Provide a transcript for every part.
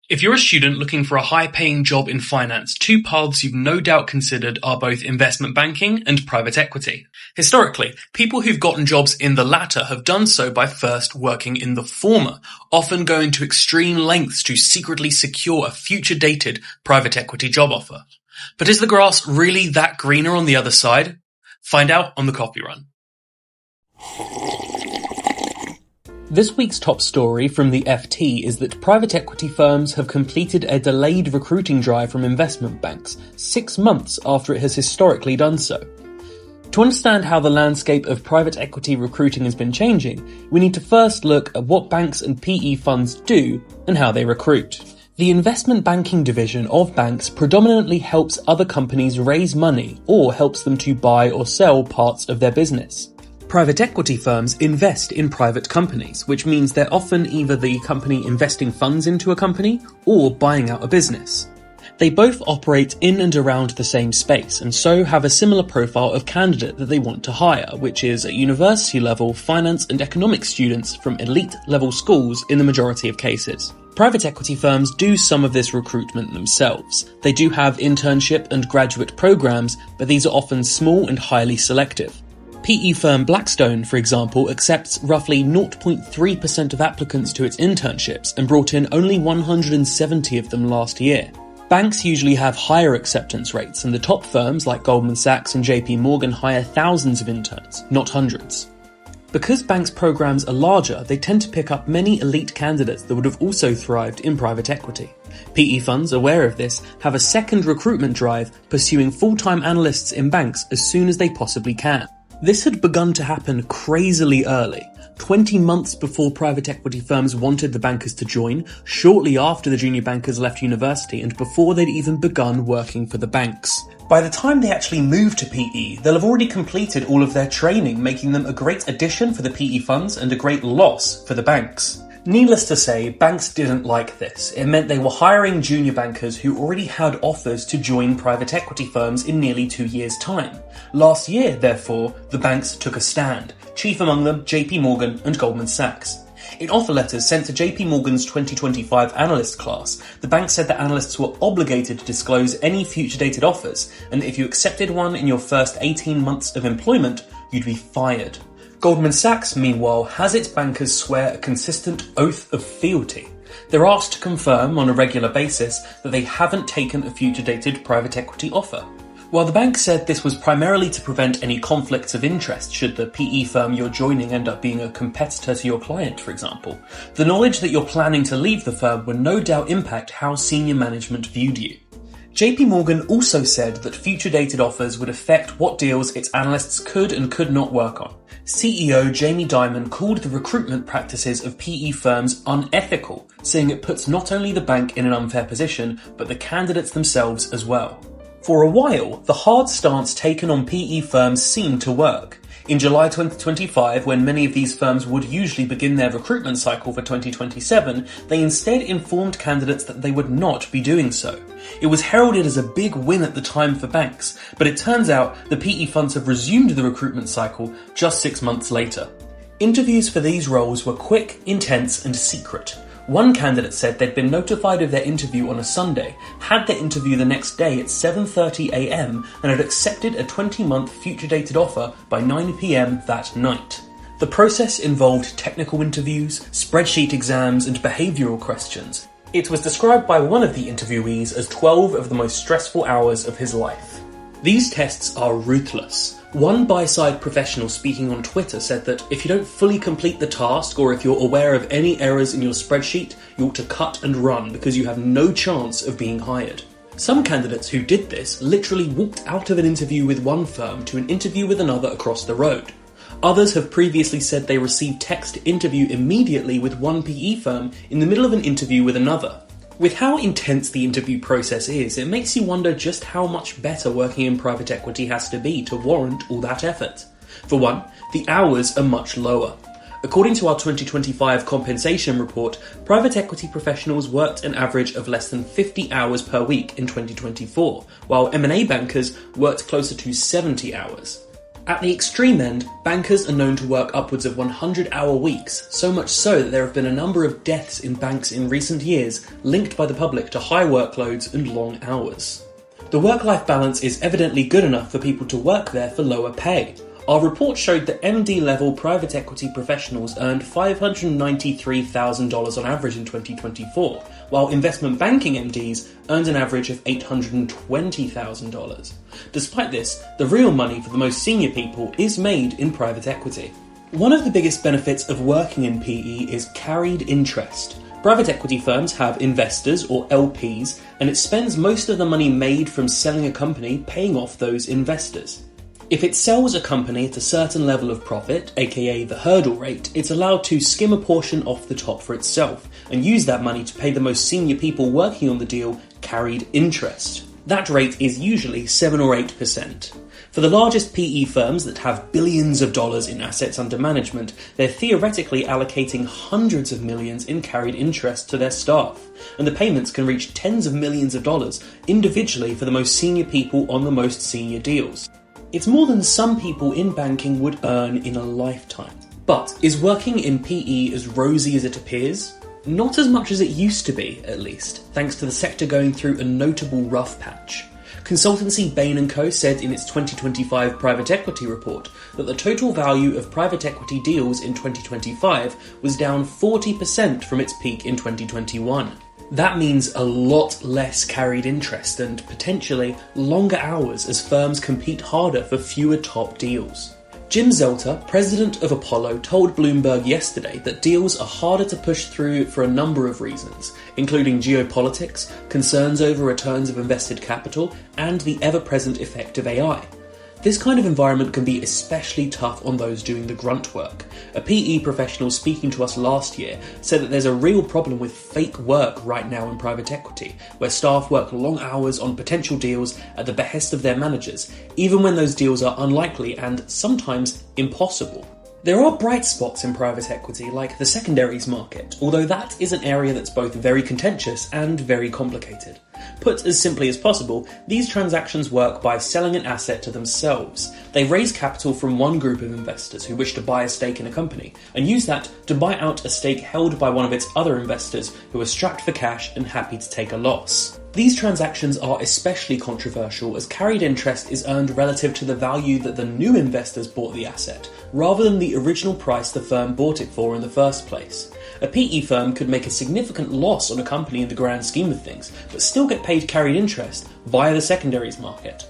If you're a student looking for a high-paying job in finance, two paths you've no doubt considered are both investment banking and private equity. Historically, people who've gotten jobs in the latter have done so by first working in the former, often going to extreme lengths to secretly secure a future-dated private equity job offer. But is the grass really that greener on the other side? Find out on the Coffee Run. This week's top story from the FT is that private equity firms have completed a delayed recruiting drive from investment banks 6 months after it has historically done so. To understand how the landscape of private equity recruiting has been changing, we need to first look at what banks and PE funds do and how they recruit. The investment banking division of banks predominantly helps other companies raise money or helps them to buy or sell parts of their business. Private equity firms invest in private companies, which means they're often either the company investing funds into a company or buying out a business. They both operate in and around the same space and so have a similar profile of candidate that they want to hire, which is at university level finance and economics students from elite level schools in the majority of cases. Private equity firms do some of this recruitment themselves. They do have internship and graduate programs, but these are often small and highly selective. PE firm Blackstone, for example, accepts roughly 0.3% of applicants to its internships and brought in only 170 of them last year. Banks usually have higher acceptance rates, and the top firms like Goldman Sachs and JPMorgan hire thousands of interns, not hundreds. Because banks' programs are larger, they tend to pick up many elite candidates that would have also thrived in private equity. PE funds, aware of this, have a second recruitment drive, pursuing full-time analysts in banks as soon as they possibly can. This had begun to happen crazily early, 20 months before private equity firms wanted the bankers to join, shortly after the junior bankers left university and before they'd even begun working for the banks. By the time they actually move to PE, they'll have already completed all of their training, making them a great addition for the PE funds and a great loss for the banks. Needless to say, banks didn't like this. It meant they were hiring junior bankers who already had offers to join private equity firms in nearly 2 years' time. Last year, therefore, the banks took a stand, chief among them JPMorgan and Goldman Sachs. In offer letters sent to JPMorgan's 2025 analyst class, the bank said that analysts were obligated to disclose any future-dated offers, and that if you accepted one in your first 18 months of employment, you'd be fired. Goldman Sachs, meanwhile, has its bankers swear a consistent oath of fealty. They're asked to confirm on a regular basis that they haven't taken a future-dated private equity offer. While the bank said this was primarily to prevent any conflicts of interest should the PE firm you're joining end up being a competitor to your client, for example, the knowledge that you're planning to leave the firm would no doubt impact how senior management viewed you. JPMorgan also said that future-dated offers would affect what deals its analysts could and could not work on. CEO Jamie Dimon called the recruitment practices of PE firms unethical, saying it puts not only the bank in an unfair position, but the candidates themselves as well. For a while, the hard stance taken on PE firms seemed to work. In July 2025, when many of these firms would usually begin their recruitment cycle for 2027, they instead informed candidates that they would not be doing so. It was heralded as a big win at the time for banks, but it turns out the PE funds have resumed the recruitment cycle just 6 months later. Interviews for these roles were quick, intense, and secret. One candidate said they'd been notified of their interview on a Sunday, had their interview the next day at 7:30 a.m, and had accepted a 20-month future-dated offer by 9 p.m. that night. The process involved technical interviews, spreadsheet exams, and behavioural questions. It was described by one of the interviewees as 12 of the most stressful hours of his life. These tests are ruthless. One buy-side professional speaking on Twitter said that if you don't fully complete the task or if you're aware of any errors in your spreadsheet, you ought to cut and run because you have no chance of being hired. Some candidates who did this literally walked out of an interview with one firm to an interview with another across the road. Others have previously said they received text to interview immediately with one PE firm in the middle of an interview with another. With how intense the interview process is, it makes you wonder just how much better working in private equity has to be to warrant all that effort. For one, the hours are much lower. According to our 2025 compensation report, private equity professionals worked an average of less than 50 hours per week in 2024, while M&A bankers worked closer to 70 hours. At the extreme end, bankers are known to work upwards of 100-hour weeks, so much so that there have been a number of deaths in banks in recent years linked by the public to high workloads and long hours. The work-life balance is evidently good enough for people to work there for lower pay. Our report showed that MD-level private equity professionals earned $593,000 on average in 2024, while investment banking MDs earned an average of $820,000. Despite this, the real money for the most senior people is made in private equity. One of the biggest benefits of working in PE is carried interest. Private equity firms have investors, or LPs, and it spends most of the money made from selling a company paying off those investors. If it sells a company at a certain level of profit, aka the hurdle rate, it's allowed to skim a portion off the top for itself, and use that money to pay the most senior people working on the deal carried interest. That rate is usually 7 or 8%. For the largest PE firms that have billions of dollars in assets under management, they're theoretically allocating hundreds of millions in carried interest to their staff, and the payments can reach tens of millions of dollars individually for the most senior people on the most senior deals. It's more than some people in banking would earn in a lifetime. But is working in PE as rosy as it appears? Not as much as it used to be, at least, thanks to the sector going through a notable rough patch. Consultancy Bain & Co said in its 2025 private equity report that the total value of private equity deals in 2025 was down 40% from its peak in 2021. That means a lot less carried interest and potentially longer hours as firms compete harder for fewer top deals. Jim Zelter, president of Apollo, told Bloomberg yesterday that deals are harder to push through for a number of reasons, including geopolitics, concerns over returns of invested capital, and the ever-present effect of AI. This kind of environment can be especially tough on those doing the grunt work. A PE professional speaking to us last year said that there's a real problem with fake work right now in private equity, where staff work long hours on potential deals at the behest of their managers, even when those deals are unlikely and sometimes impossible. There are bright spots in private equity, like the secondaries market, although that is an area that's both very contentious and very complicated. Put as simply as possible, these transactions work by selling an asset to themselves. They raise capital from one group of investors who wish to buy a stake in a company, and use that to buy out a stake held by one of its other investors who are strapped for cash and happy to take a loss. These transactions are especially controversial as carried interest is earned relative to the value that the new investors bought the asset, rather than the original price the firm bought it for in the first place. A PE firm could make a significant loss on a company in the grand scheme of things, but still get paid carried interest via the secondaries market.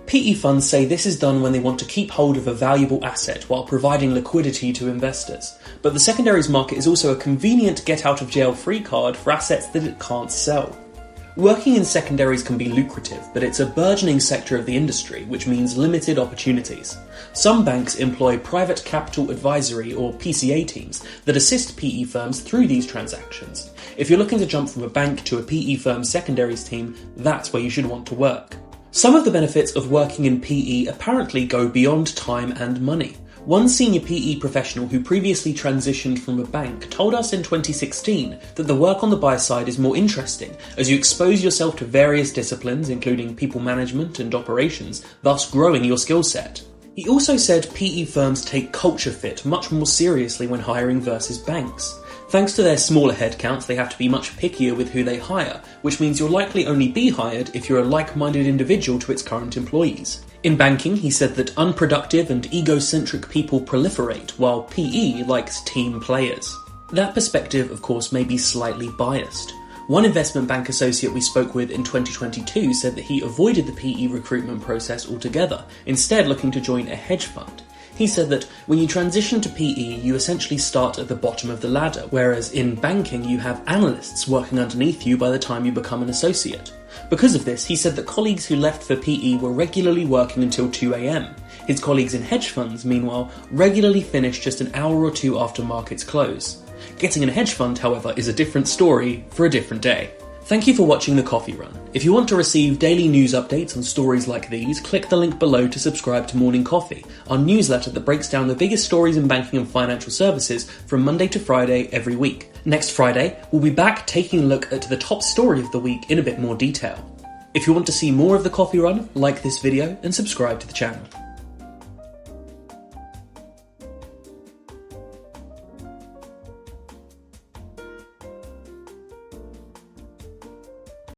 PE funds say this is done when they want to keep hold of a valuable asset while providing liquidity to investors. But the secondaries market is also a convenient get-out-of-jail-free card for assets that it can't sell. Working in secondaries can be lucrative, but it's a burgeoning sector of the industry, which means limited opportunities. Some banks employ private capital advisory or PCA teams that assist PE firms through these transactions. If you're looking to jump from a bank to a PE firm's secondaries team, that's where you should want to work. Some of the benefits of working in PE apparently go beyond time and money. One senior PE professional who previously transitioned from a bank told us in 2016 that the work on the buy side is more interesting as you expose yourself to various disciplines including people management and operations, thus growing your skill set. He also said PE firms take culture fit much more seriously when hiring versus banks. Thanks to their smaller headcounts, they have to be much pickier with who they hire, which means you'll likely only be hired if you're a like-minded individual to its current employees. In banking, he said that unproductive and egocentric people proliferate, while PE likes team players. That perspective, of course, may be slightly biased. One investment bank associate we spoke with in 2022 said that he avoided the PE recruitment process altogether, instead looking to join a hedge fund. He said that when you transition to PE, you essentially start at the bottom of the ladder, whereas in banking you have analysts working underneath you by the time you become an associate. Because of this, he said that colleagues who left for PE were regularly working until 2 a.m. His colleagues in hedge funds, meanwhile, regularly finish just an hour or two after markets close. Getting in a hedge fund, however, is a different story for a different day. Thank you for watching The Coffee Run. If you want to receive daily news updates on stories like these, click the link below to subscribe to Morning Coffee, our newsletter that breaks down the biggest stories in banking and financial services from Monday to Friday every week. Next Friday, we'll be back taking a look at the top story of the week in a bit more detail. If you want to see more of The Coffee Run, like this video and subscribe to the channel.